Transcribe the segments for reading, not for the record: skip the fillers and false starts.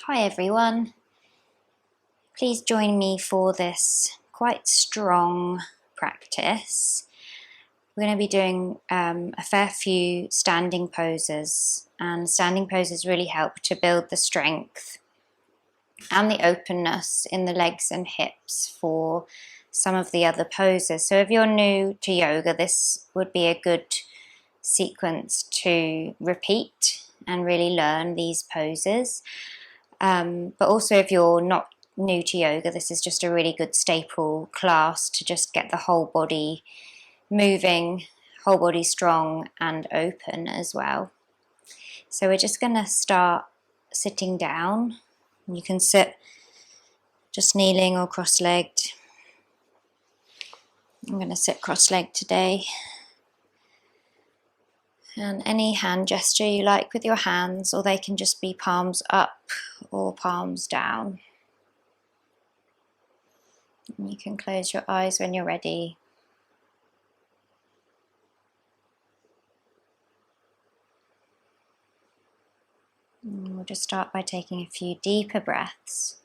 Hi everyone, please join me for this quite strong practice. We're going to be doing a fair few standing poses, and standing poses really help to build the strength and the openness in the legs and hips for some of the other poses. So if you're new to yoga, this would be a good sequence to repeat and really learn these poses. But also if you're not new to yoga, this is just a really good staple class to just get the whole body moving, whole body strong and open as well. So we're just going to start sitting down. You can sit just kneeling or cross-legged. I'm going to sit cross-legged today. And any hand gesture you like with your hands, or they can just be palms up or palms down. And you can close your eyes when you're ready. And we'll just start by taking a few deeper breaths.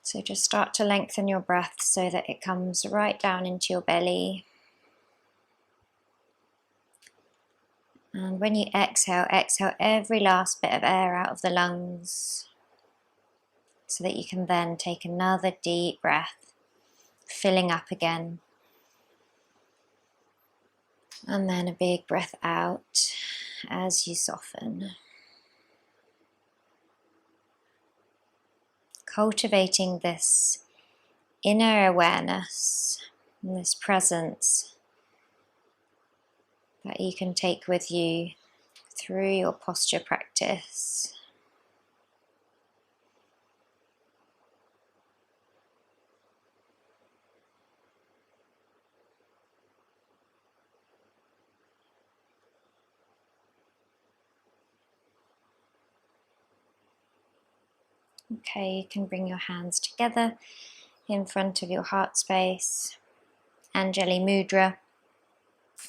So just start to lengthen your breath so that it comes right down into your belly. And when you exhale, exhale every last bit of air out of the lungs so that you can then take another deep breath, filling up again. And then a big breath out as you soften. Cultivating this inner awareness and this presence that you can take with you through your posture practice. Okay, you can bring your hands together in front of your heart space, Anjali Mudra,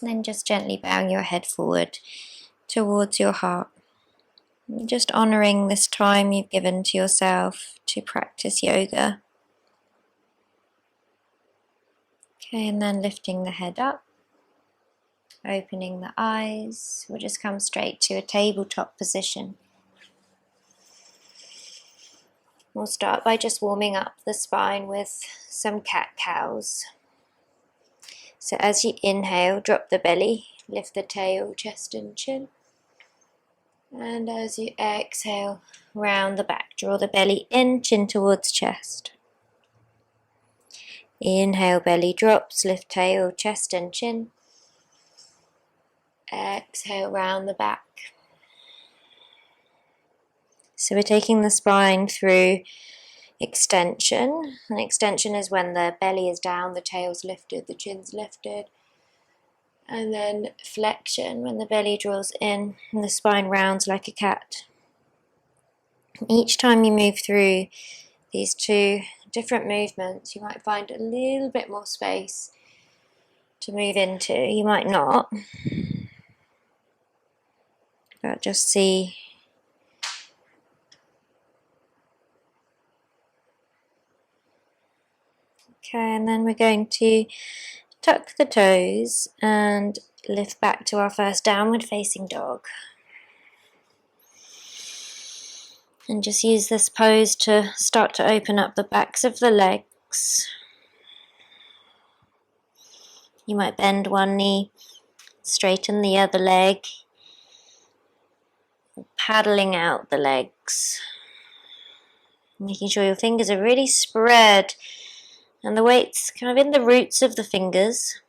and then just gently bowing your head forward towards your heart. Just honouring this time you've given to yourself to practice yoga. Okay, and then lifting the head up, opening the eyes. We'll just come straight to a tabletop position. We'll start by just warming up the spine with some cat-cows. So as you inhale, drop the belly, lift the tail, chest and chin. And as you exhale, round the back, draw the belly in, chin towards chest. Inhale, belly drops, lift tail, chest and chin. Exhale, round the back. So we're taking the spine through extension. And extension is when the belly is down, the tail's lifted, the chin's lifted. And then flexion, when the belly draws in and the spine rounds like a cat. Each time you move through these two different movements, you might find a little bit more space to move into. You might not, but just see. Okay, and then we're going to tuck the toes and lift back to our first downward facing dog. And just use this pose to start to open up the backs of the legs. You might bend one knee, straighten the other leg, paddling out the legs. Making sure your fingers are really spread and the weight's kind of in the roots of the fingers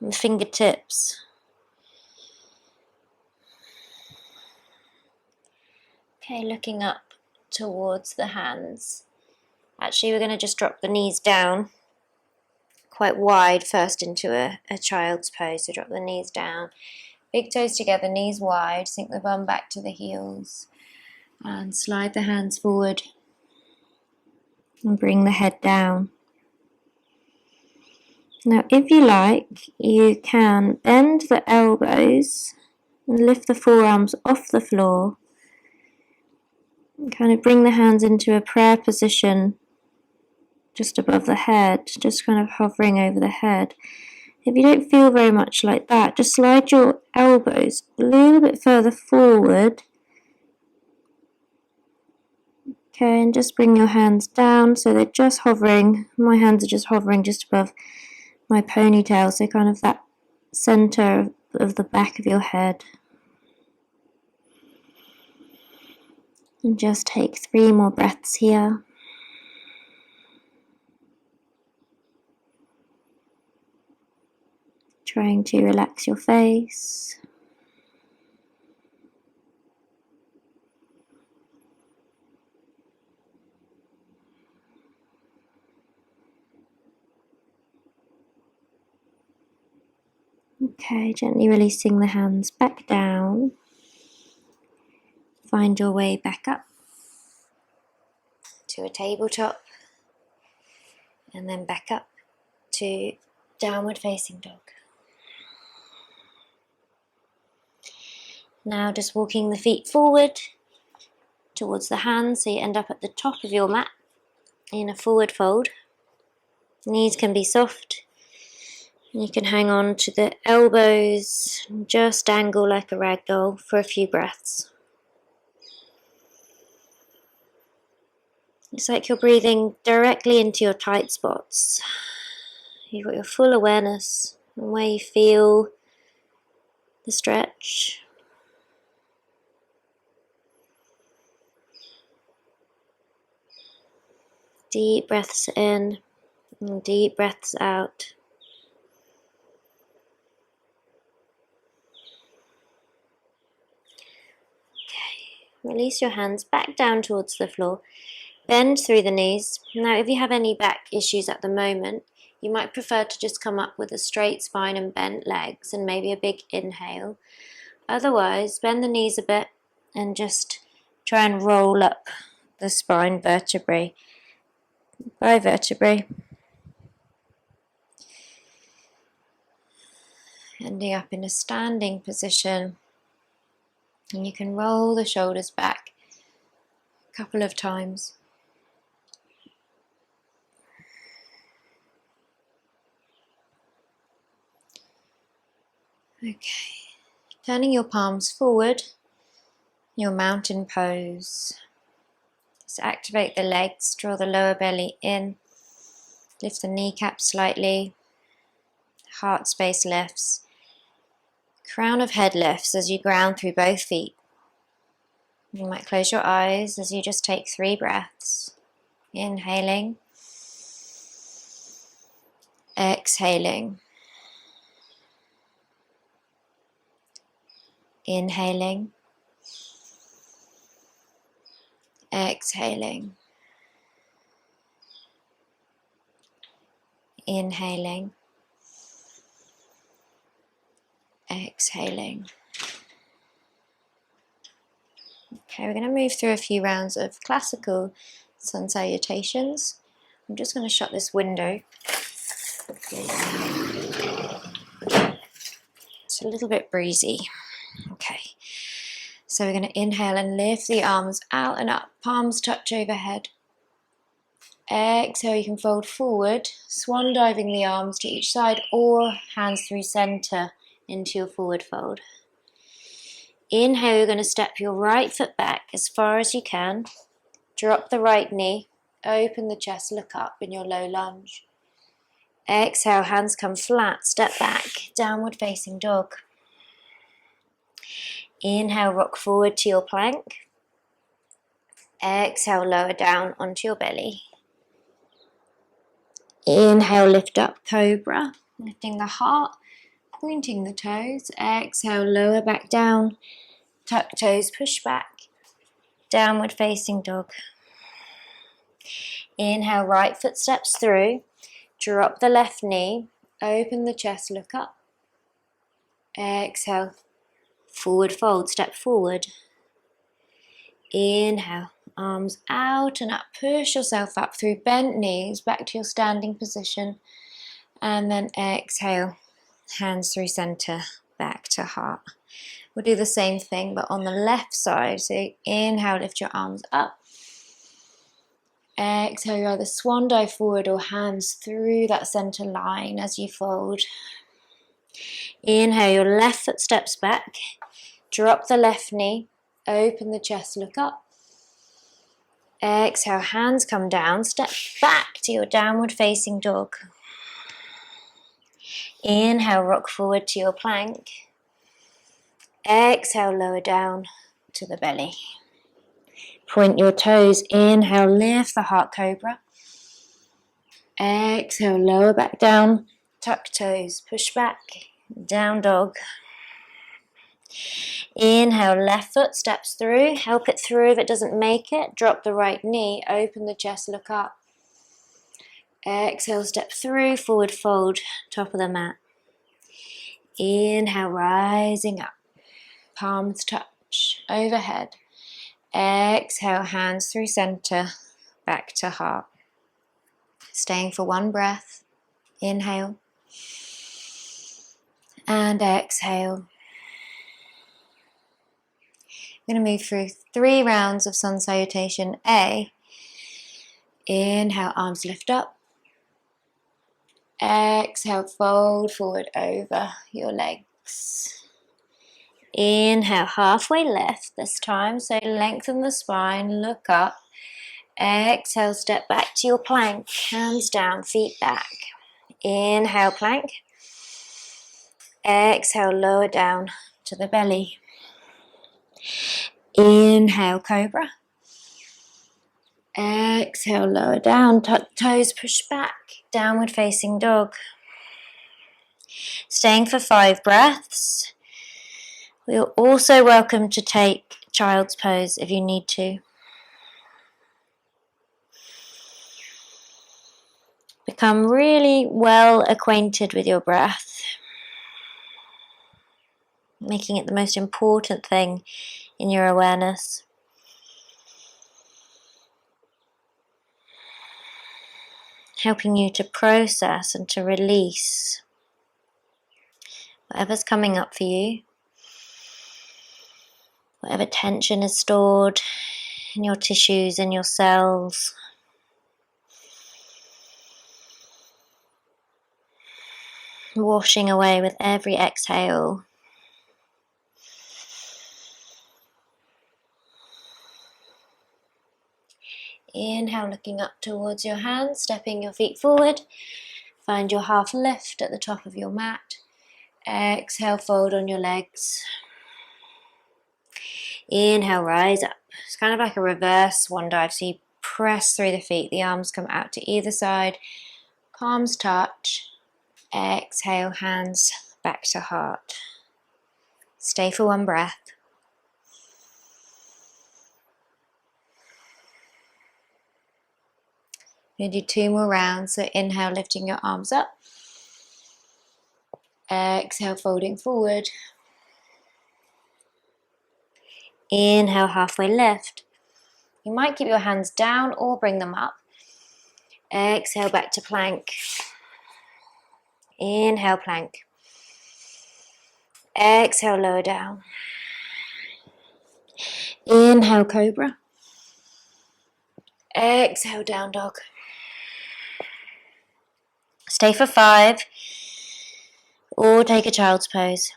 and the fingertips. Okay, looking up towards the hands. Actually, we're going to just drop the knees down quite wide first into a child's pose. So drop the knees down, big toes together, knees wide, sink the bum back to the heels. And slide the hands forward and bring the head down. Now, if you like, you can bend the elbows and lift the forearms off the floor and kind of bring the hands into a prayer position just above the head, just kind of hovering over the head. If you don't feel very much like that, just slide your elbows a little bit further forward. Okay, and just bring your hands down so they're just hovering. My hands are just hovering just above my ponytail, so kind of that center of the back of your head. And just take 3 more breaths here. Trying to relax your face. Okay, gently releasing the hands back down. Find your way back up to a tabletop and then back up to downward facing dog. Now just walking the feet forward towards the hands so you end up at the top of your mat in a forward fold. Knees can be soft. You can hang on to the elbows and just dangle like a rag doll for a few breaths. It's like you're breathing directly into your tight spots. You've got your full awareness on where you feel the stretch. Deep breaths in and deep breaths out. Release your hands back down towards the floor. Bend through the knees. Now, if you have any back issues at the moment, you might prefer to just come up with a straight spine and bent legs and maybe a big inhale. Otherwise, bend the knees a bit and just try and roll up the spine vertebrae by vertebrae. Ending up in a standing position. And you can roll the shoulders back a couple of times. Okay, turning your palms forward, your mountain pose. Just activate the legs, draw the lower belly in, lift the kneecap slightly, heart space lifts, crown of head lifts as you ground through both feet. You might close your eyes as you just take 3 breaths. Inhaling, exhaling. Inhaling, exhaling. Inhaling, exhaling. Okay, we're going to move through a few rounds of classical sun salutations. I'm just going to shut this window. It's a little bit breezy. Okay, so we're going to inhale and lift the arms out and up, palms touch overhead. Exhale, you can fold forward, swan diving the arms to each side or hands through center into your forward fold. Inhale, you're going to step your right foot back as far as you can. Drop the right knee, open the chest, look up in your low lunge. Exhale, hands come flat, step back, downward facing dog. Inhale, rock forward to your plank. Exhale, lower down onto your belly. Inhale, lift up, cobra, lifting the heart, pointing the toes. Exhale, lower back down, tuck toes, push back, downward facing dog. Inhale, right foot steps through, drop the left knee, open the chest, look up. Exhale, forward fold, step forward. Inhale, arms out and up. Push yourself up through bent knees, back to your standing position. And then exhale, hands through center, back to heart. We'll do the same thing, but on the left side. So inhale, lift your arms up. Exhale, you either swan dive forward or hands through that center line as you fold. Inhale, your left foot steps back. Drop the left knee, open the chest, look up. Exhale, hands come down, step back to your downward facing dog. Inhale, rock forward to your plank. Exhale, lower down to the belly. Point your toes, inhale, lift the heart cobra. Exhale, lower back down, tuck toes, push back, down dog. Inhale, left foot steps through, help it through. If it doesn't make it, drop the right knee, open the chest, look up. Exhale, step through, forward fold, top of the mat. Inhale, rising up, palms touch, overhead. Exhale, hands through center, back to heart. Staying for one breath. Inhale. And exhale. I'm going to move through 3 rounds of sun salutation. A. Inhale, arms lift up. Exhale, fold forward over your legs. Inhale, halfway lift this time. So lengthen the spine, look up. Exhale, step back to your plank. Hands down, feet back. Inhale, plank. Exhale, lower down to the belly. Inhale, cobra. Exhale, lower down, tuck toes, push back, downward facing dog. Staying for 5 breaths. You're also welcome to take child's pose if you need to. Become really well acquainted with your breath, making it the most important thing in your awareness. Helping you to process and to release whatever's coming up for you, whatever tension is stored in your tissues, in your cells. Washing away with every exhale. Inhale, looking up towards your hands, stepping your feet forward. Find your half lift at the top of your mat. Exhale, fold on your legs. Inhale, rise up. It's kind of like a reverse swan dive. So you press through the feet. The arms come out to either side. Palms touch. Exhale, hands back to heart. Stay for 1 breath. We're going to do 2 more rounds. So inhale, lifting your arms up. Exhale, folding forward. Inhale, halfway lift. You might keep your hands down or bring them up. Exhale, back to plank. Inhale, plank. Exhale, lower down. Inhale, cobra. Exhale, down dog. Stay for 5 or take a child's pose.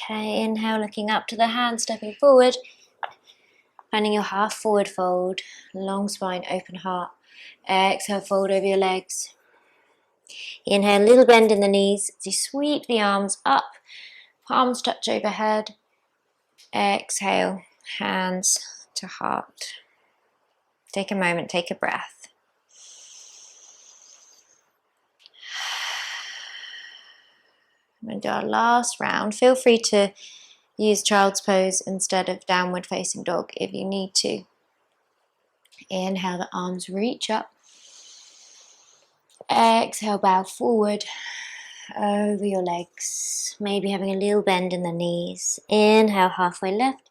Okay, inhale, looking up to the hands, stepping forward. Finding your half forward fold, long spine, open heart. Exhale, fold over your legs. Inhale, little bend in the knees as you sweep the arms up, palms touch overhead. Exhale, hands to heart. Take a moment, take a breath. I'm going to do our last round. Feel free to use child's pose instead of downward facing dog if you need to. Inhale, the arms reach up. Exhale, bow forward over your legs. Maybe having a little bend in the knees. Inhale, halfway lift.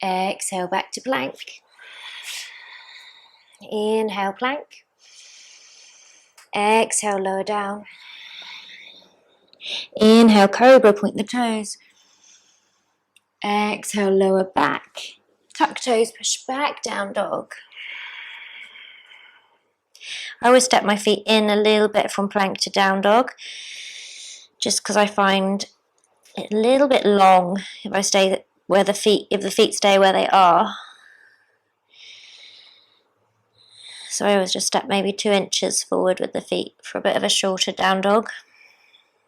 Exhale, back to plank. Inhale, plank. Exhale, lower down. Inhale, cobra, point the toes. Exhale, lower back. Tuck toes, push back, down dog. I always step my feet in a little bit from plank to down dog, just because I find it a little bit long if I stay where the feet stay where they are. So I always just step maybe 2 inches forward with the feet for a bit of a shorter down dog.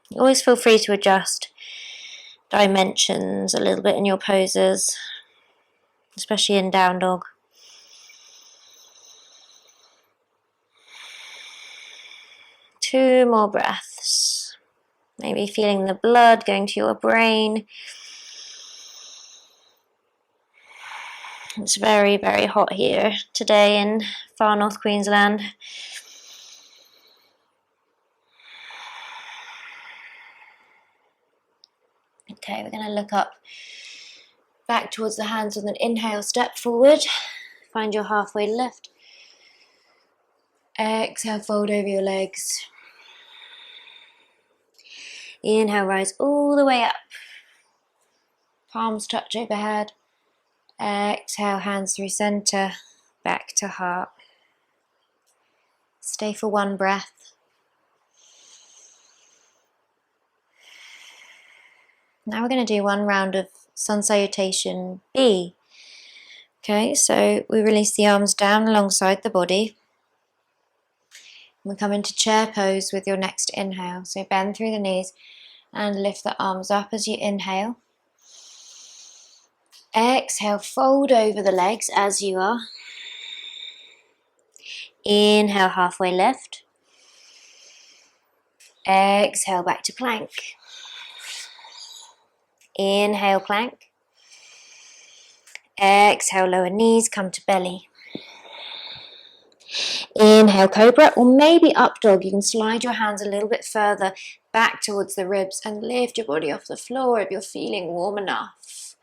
You always feel free to adjust dimensions a little bit in your poses, especially in down dog. Two more breaths. Maybe feeling the blood going to your brain. It's very, very hot here today in far north Queensland. Okay, we're going to look up back towards the hands with an inhale, step forward. Find your halfway lift. Exhale, fold over your legs. Inhale, rise all the way up. Palms touch overhead. Exhale, hands through center, back to heart. Stay for one breath. Now we're going to do one round of Sun Salutation B. Okay, so we release the arms down alongside the body. We come into chair pose with your next inhale. So bend through the knees and lift the arms up as you inhale. Exhale, fold over the legs as you are. Inhale, halfway lift. Exhale, back to plank. Inhale, plank. Exhale, lower knees, come to belly. Inhale, cobra, or maybe up dog. You can slide your hands a little bit further back towards the ribs and lift your body off the floor if you're feeling warm enough.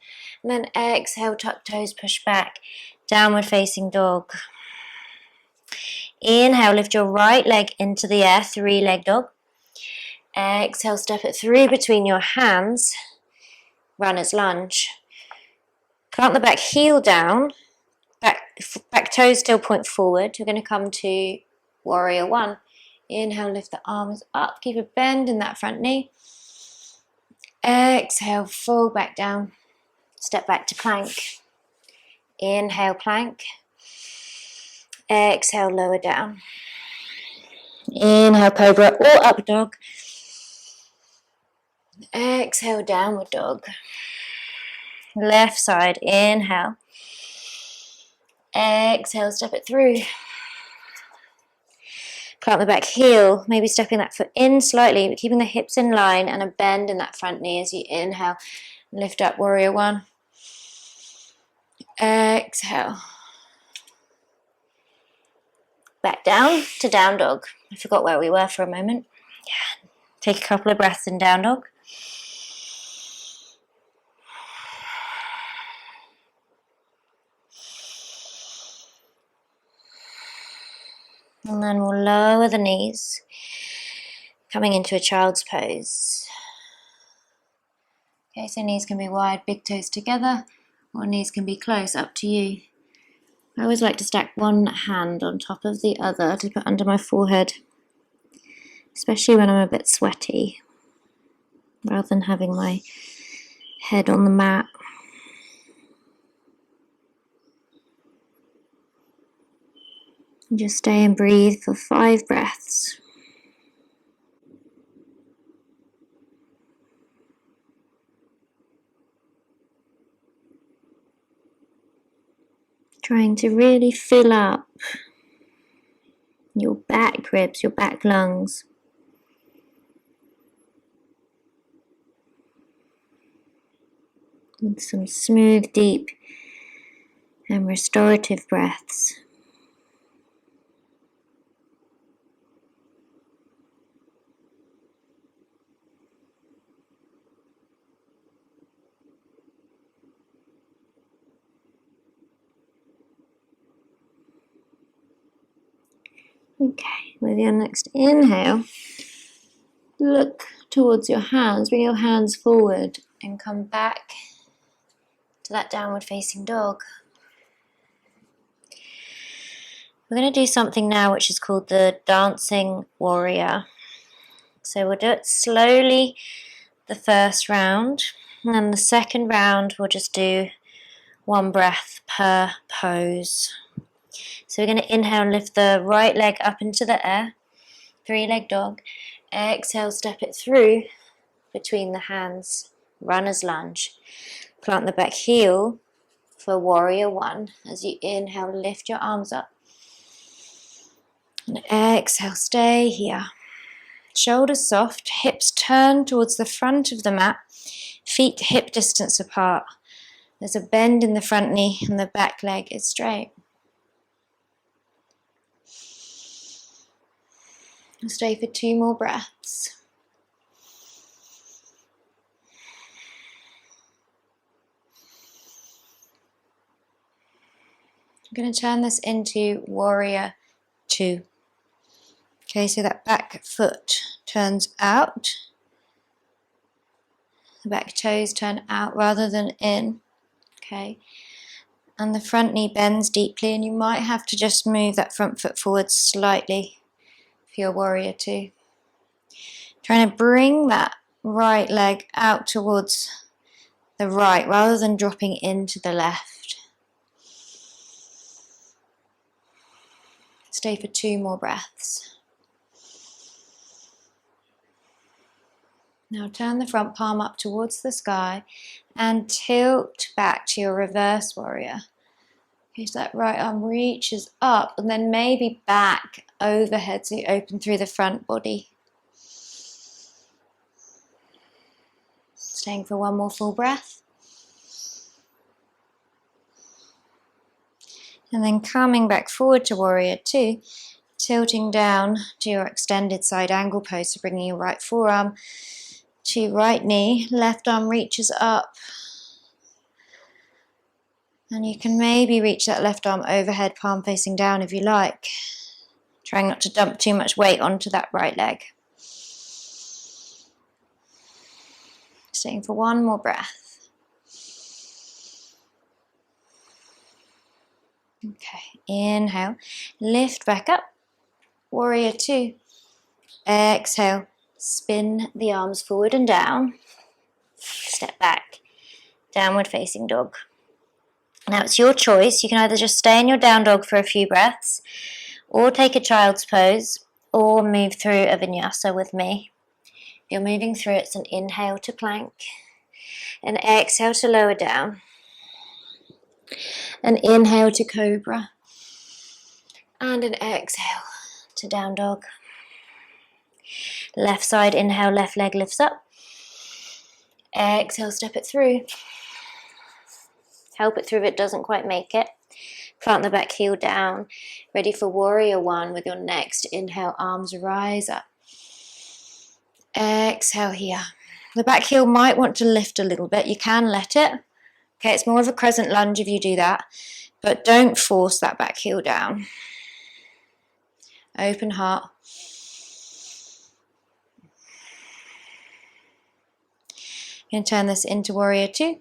And then exhale, tuck toes, push back, downward facing dog. Inhale, lift your right leg into the air, 3-leg dog. Exhale, step it through between your hands, runner's lunge. Plant the back heel down, back toes still point forward. You're going to come to warrior one. Inhale, lift the arms up, keep a bend in that front knee. Exhale, fall back down, step back to plank. Inhale, plank. Exhale, lower down. Inhale, cobra or up dog. Exhale, downward dog. Left side, inhale. Exhale, step it through. Plant the back heel, maybe stepping that foot in slightly, but keeping the hips in line and a bend in that front knee as you inhale. Lift up, warrior one. Exhale. Back down to down dog. I forgot where we were for a moment. Yeah. Take a couple of breaths in down dog. And then we'll lower the knees, coming into a child's pose. Okay, so knees can be wide, big toes together, or knees can be close, up to you. I always like to stack one hand on top of the other to put under my forehead, especially when I'm a bit sweaty, rather than having my head on the mat. And just stay and breathe for 5 breaths. Trying to really fill up your back ribs, your back lungs. With some smooth, deep and restorative breaths. Okay, with your next inhale, look towards your hands, bring your hands forward and come back to that downward facing dog. We're going to do something now which is called the dancing warrior. So we'll do it slowly the first round, and then the second round we'll just do one breath per pose. So we're going to inhale and lift the right leg up into the air, 3-leg dog. Exhale, step it through between the hands, runner's lunge. Plant the back heel for warrior 1. As you inhale, lift your arms up. And exhale, stay here. Shoulders soft, hips turn towards the front of the mat, feet hip distance apart. There's a bend in the front knee and the back leg is straight. I'll stay for 2 more breaths. I'm going to turn this into warrior 2. Okay, so that back foot turns out. The back toes turn out rather than in. Okay, and the front knee bends deeply, and you might have to just move that front foot forward slightly for your warrior 2. Trying to bring that right leg out towards the right rather than dropping into the left. Stay for 2 more breaths. Now turn the front palm up towards the sky and tilt back to your reverse warrior. Okay, so that right arm reaches up and then maybe back overhead so you open through the front body. Staying for 1 more full breath. And then coming back forward to warrior 2, tilting down to your extended side angle pose, so bringing your right forearm to right knee, left arm reaches up. And you can maybe reach that left arm overhead, palm facing down if you like. Trying not to dump too much weight onto that right leg. Staying for 1 more breath. Okay, inhale, lift back up, warrior 2. Exhale, spin the arms forward and down. Step back, downward facing dog. Now it's your choice. You can either just stay in your down dog for a few breaths, or take a child's pose, or move through a vinyasa with me. If you're moving through, it's an inhale to plank, an exhale to lower down, an inhale to cobra, and an exhale to down dog. Left side inhale, left leg lifts up. Exhale, step it through. Help it through if it doesn't quite make it. Plant the back heel down. Ready for warrior 1 with your next inhale, arms rise up. Exhale here. The back heel might want to lift a little bit. You can let it. Okay, it's more of a crescent lunge if you do that, but don't force that back heel down. Open heart. I'm going to turn this into warrior 2.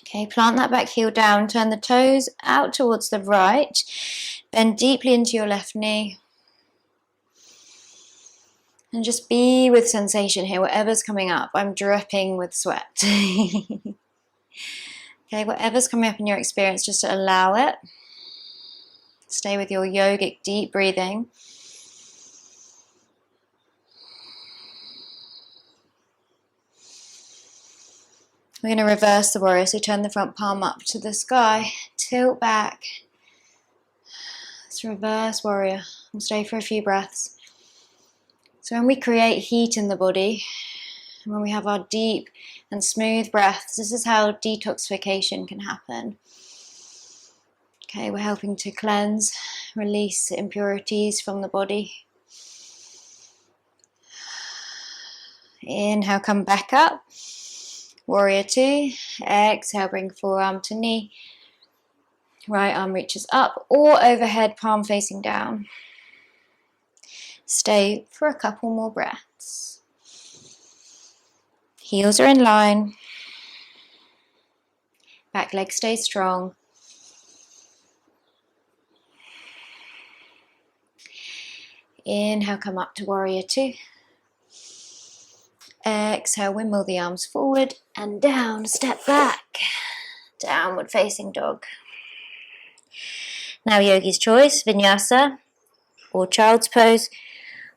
Okay, plant that back heel down, turn the toes out towards the right, bend deeply into your left knee. And just be with sensation here, whatever's coming up. I'm dripping with sweat. Okay, whatever's coming up in your experience, just to allow it. Stay with your yogic deep breathing. We're going to reverse the warrior, so turn the front palm up to the sky, tilt back. Let's reverse warrior. We'll stay for a few breaths. So when we create heat in the body, when we have our deep and smooth breaths, this is how detoxification can happen. Okay, we're helping to cleanse, release impurities from the body. Inhale, come back up. Warrior two. Exhale, bring forearm to knee. Right arm reaches up or overhead, palm facing down. Stay for a couple more breaths. Heels are in line. Back leg stays strong. Inhale, come up to warrior two. Exhale, windmill the arms forward and down, step back. Downward facing dog. Now yogi's choice, vinyasa or child's pose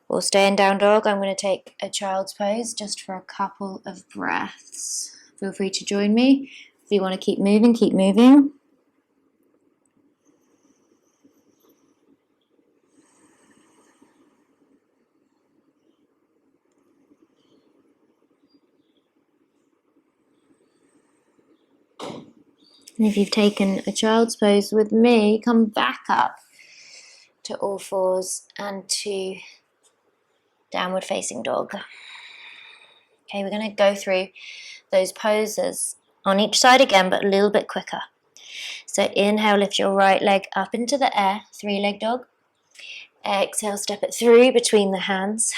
or stay in down dog. I'm going to take a child's pose just for a couple of breaths. Feel free to join me. If you want to keep moving, keep moving. And if you've taken a child's pose with me, come back up to all fours and to downward facing dog. Okay, we're going to go through those poses on each side again, but a little bit quicker. So inhale, lift your right leg up into the air, three-leg dog. Exhale, step it through between the hands.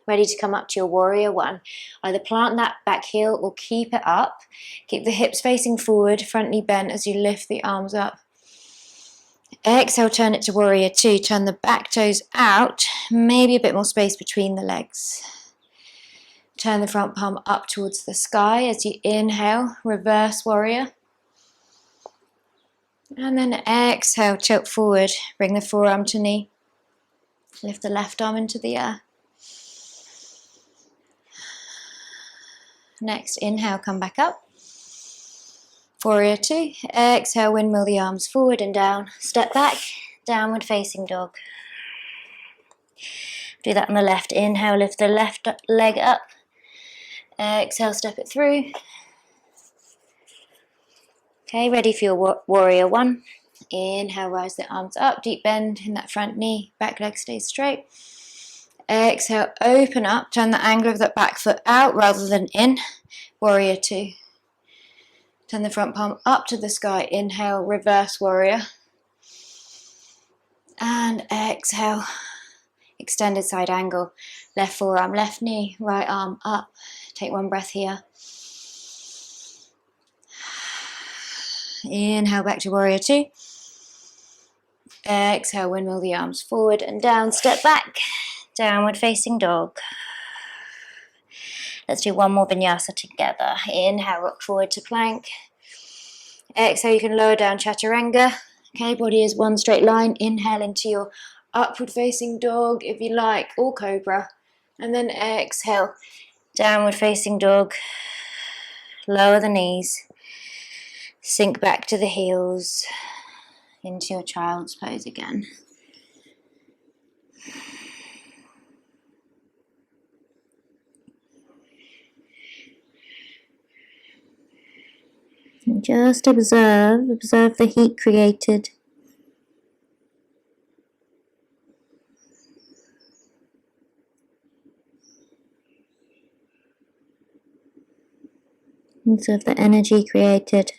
Ready to come up to your warrior one. Either plant that back heel or keep it up. Keep the hips facing forward, front knee bent as you lift the arms up. Exhale, turn it to warrior two. Turn the back toes out, maybe a bit more space between the legs. Turn the front palm up towards the sky as you inhale, reverse warrior. And then exhale, tilt forward, bring the forearm to knee. Lift the left arm into the air. Next, inhale, come back up. Warrior two. Exhale, windmill the arms forward and down. Step back, downward facing dog. Do that on the left. Inhale, lift the left leg up. Exhale, step it through. Okay, ready for your warrior one. Inhale, rise the arms up, deep bend in that front knee. Back leg stays straight. Exhale, open up, turn the angle of that back foot out rather than in. Warrior two. Turn the front palm up to the sky. Inhale, reverse warrior. And exhale, extended side angle. Left forearm, left knee, right arm up. Take one breath here. Inhale, back to warrior two. Exhale, windmill the arms forward and down. Step back, downward facing dog. Let's do one more vinyasa together. Inhale, rock forward to plank. Exhale, you can lower down chaturanga. Okay, body is one straight line. Inhale into your upward facing dog if you like, or cobra. And then exhale, downward facing dog. Lower the knees. Sink back to the heels. Into your child's pose again. And just observe the heat created. Observe the energy created.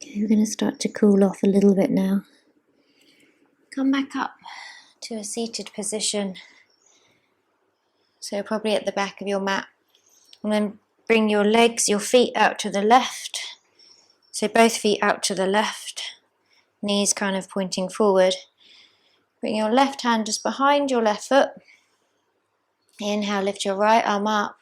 Okay, we're going to start to cool off a little bit now. Come back up to a seated position. So probably at the back of your mat. And then bring your legs, your feet out to the left. So both feet out to the left. Knees kind of pointing forward. Bring your left hand just behind your left foot. Inhale, lift your right arm up.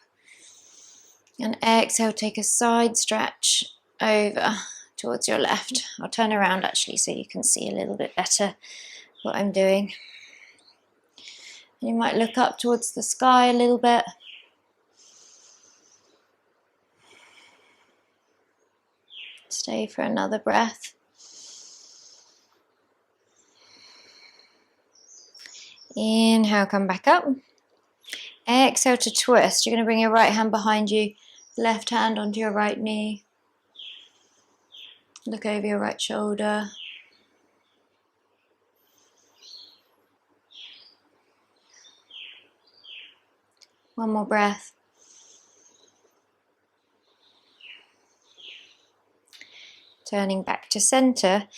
And exhale, take a side stretch over towards your left. I'll turn around actually so you can see a little bit better what I'm doing. You might look up towards the sky a little bit. Stay for another breath. Inhale, come back up. Exhale to twist. You're going to bring your right hand behind you, left hand onto your right knee. Look over your right shoulder. One more breath. Turning back to center.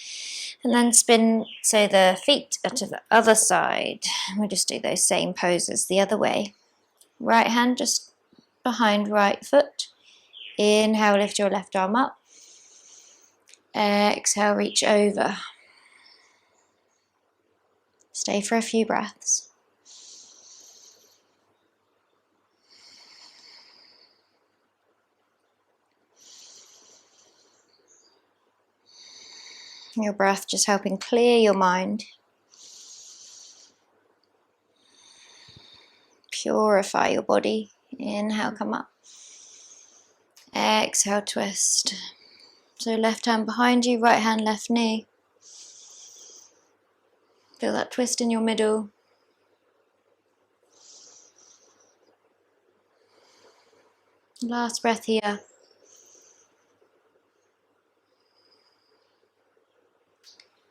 And then spin, so the feet are to the other side. We'll just do those same poses the other way. Right hand just behind right foot. Inhale, lift your left arm up. Exhale, reach over. Stay for a few breaths. Your breath just helping clear your mind. Purify your body. Inhale, come up. Exhale, twist. So left hand behind you, right hand, left knee. Feel that twist in your middle. Last breath here.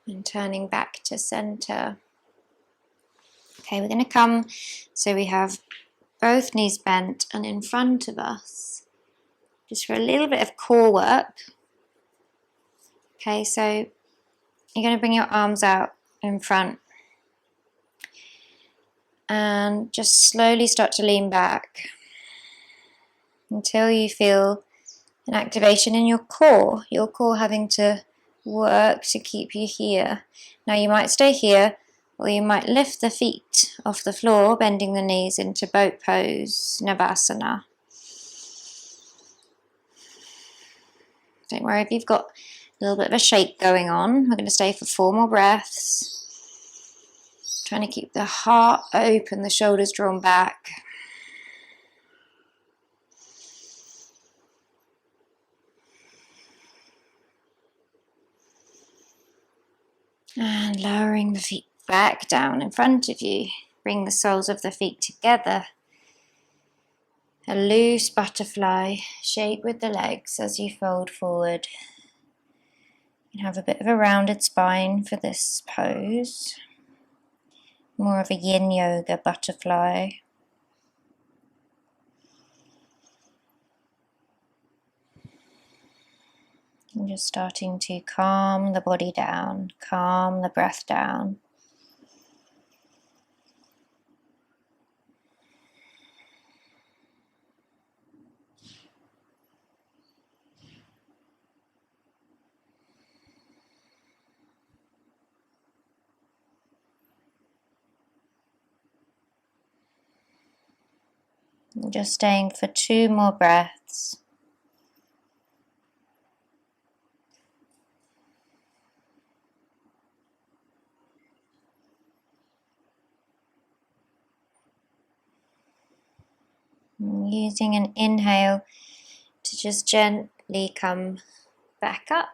And turning back to center. Okay, we're going to come, so we have both knees bent and in front of us, just for a little bit of core work. Okay, so you're going to bring your arms out in front and just slowly start to lean back until you feel an activation in your core having to work to keep you here. Now you might stay here, or you might lift the feet off the floor, bending the knees into boat pose, Navasana. Don't worry if you've got a little bit of a shake going on. We're going to stay for 4 more breaths. Trying to keep the heart open, the shoulders drawn back. And lowering the feet back down in front of you. Bring the soles of the feet together. A loose butterfly shape with the legs as you fold forward. You can have a bit of a rounded spine for this pose. More of a yin yoga butterfly. And just starting to calm the body down, calm the breath down. And just staying for 2 more breaths. Using an inhale to just gently come back up.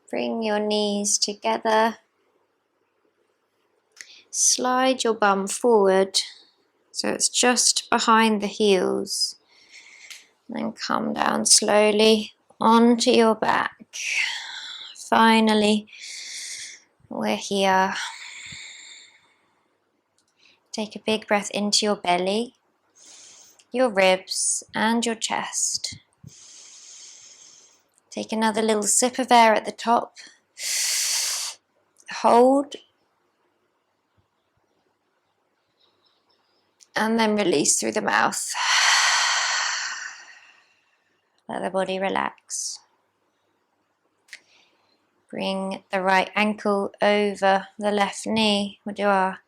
Bring your knees together. Slide your bum forward so it's just behind the heels. Then come down slowly onto your back. Finally, we're here. Take a big breath into your belly, your ribs and your chest. Take another little sip of air at the top. Hold. And then release through the mouth. Let the body relax. Bring the right ankle over the left knee. We'll do our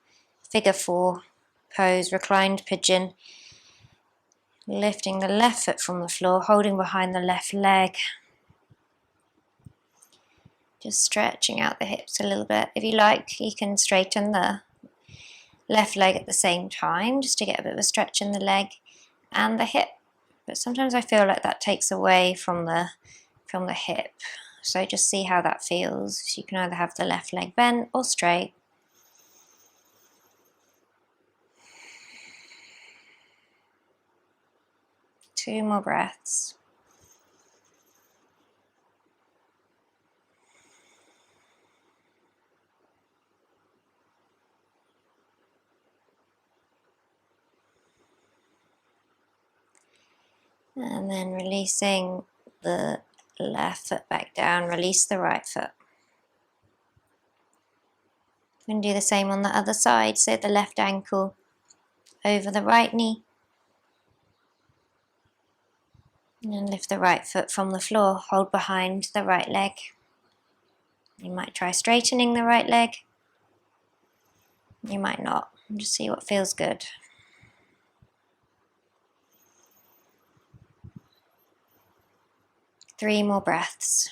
figure 4. pose, reclined pigeon. Lifting the left foot from the floor, holding behind the left leg. Just stretching out the hips a little bit. If you like, you can straighten the left leg at the same time, just to get a bit of a stretch in the leg and the hip. But sometimes I feel like that takes away from the hip. So just see how that feels. So you can either have the left leg bent or straight. Two more breaths. And then releasing the left foot back down, release the right foot. And do the same on the other side, so the left ankle over the right knee. And then lift the right foot from the floor, hold behind the right leg. You might try straightening the right leg. You might not. Just see what feels good. Three more breaths.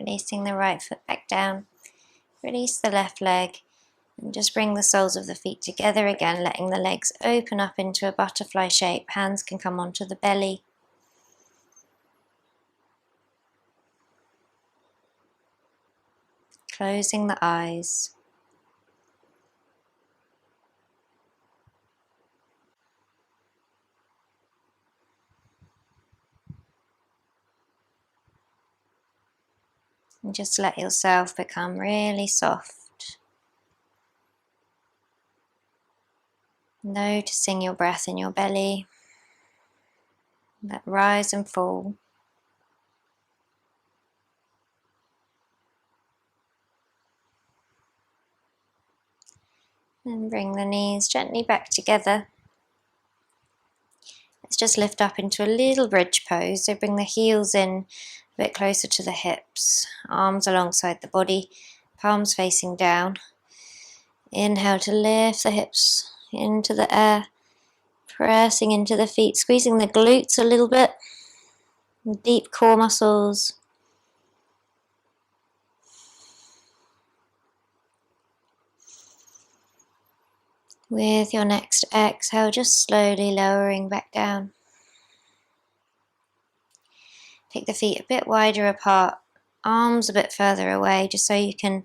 Releasing the right foot back down. Release the left leg. And just bring the soles of the feet together again, letting the legs open up into a butterfly shape. Hands can come onto the belly. Closing the eyes. And just let yourself become really soft. Noticing your breath in your belly, that rise and fall. And bring the knees gently back together. Let's just lift up into a little bridge pose. So bring the heels in a bit closer to the hips, arms alongside the body, palms facing down. Inhale to lift the hips into the air, pressing into the feet, squeezing the glutes a little bit, deep core muscles. With your next exhale, just slowly lowering back down. Take the feet a bit wider apart, arms a bit further away, just so you can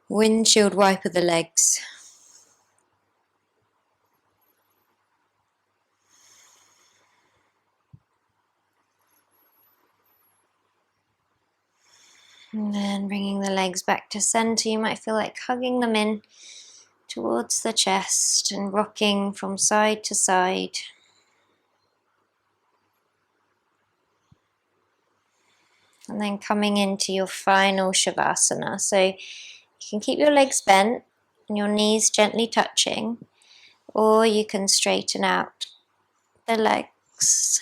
windshield wiper the legs. And then bringing the legs back to center, you might feel like hugging them in towards the chest and rocking from side to side. And then coming into your final Shavasana. So you can keep your legs bent and your knees gently touching, or you can straighten out the legs.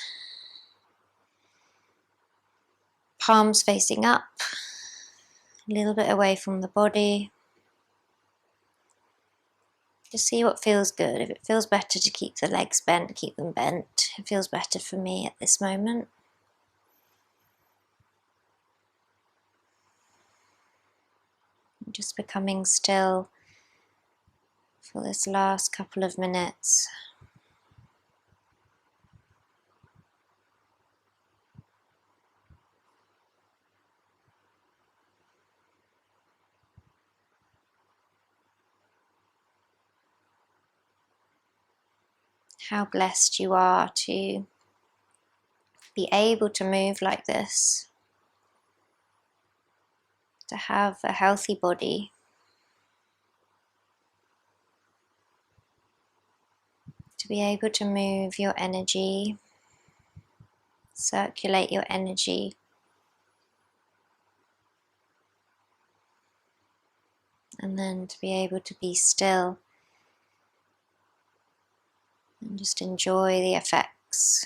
Palms facing up, a little bit away from the body. Just see what feels good. If it feels better to keep the legs bent, keep them bent. It feels better for me at this moment. Just becoming still for this last couple of minutes. How blessed you are to be able to move like this, to have a healthy body, to be able to move your energy, circulate your energy, and then to be able to be still and just enjoy the effects.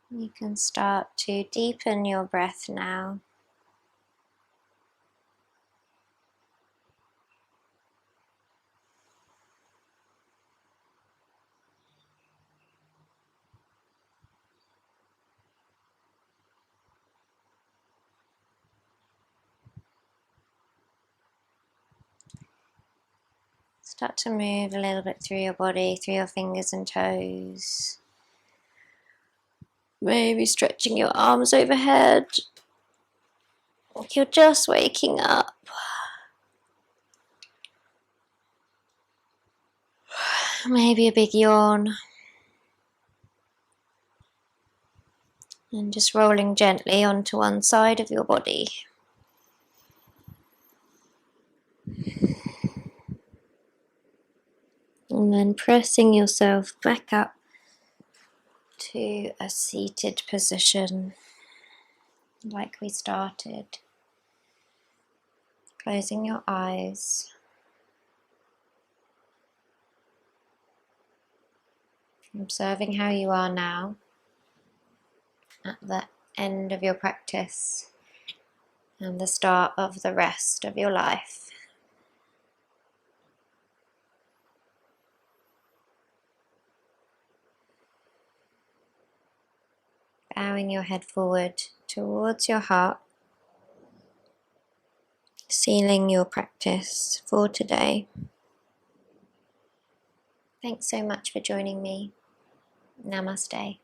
You can start to deepen your breath now. Start to move a little bit through your body, through your fingers and toes. Maybe stretching your arms overhead. You're just waking up. Maybe a big yawn. And just rolling gently onto one side of your body. And then pressing yourself back up to a seated position, like we started. Closing your eyes. Observing how you are now at the end of your practice and the start of the rest of your life. Bowing your head forward towards your heart, sealing your practice for today. Thanks so much for joining me. Namaste.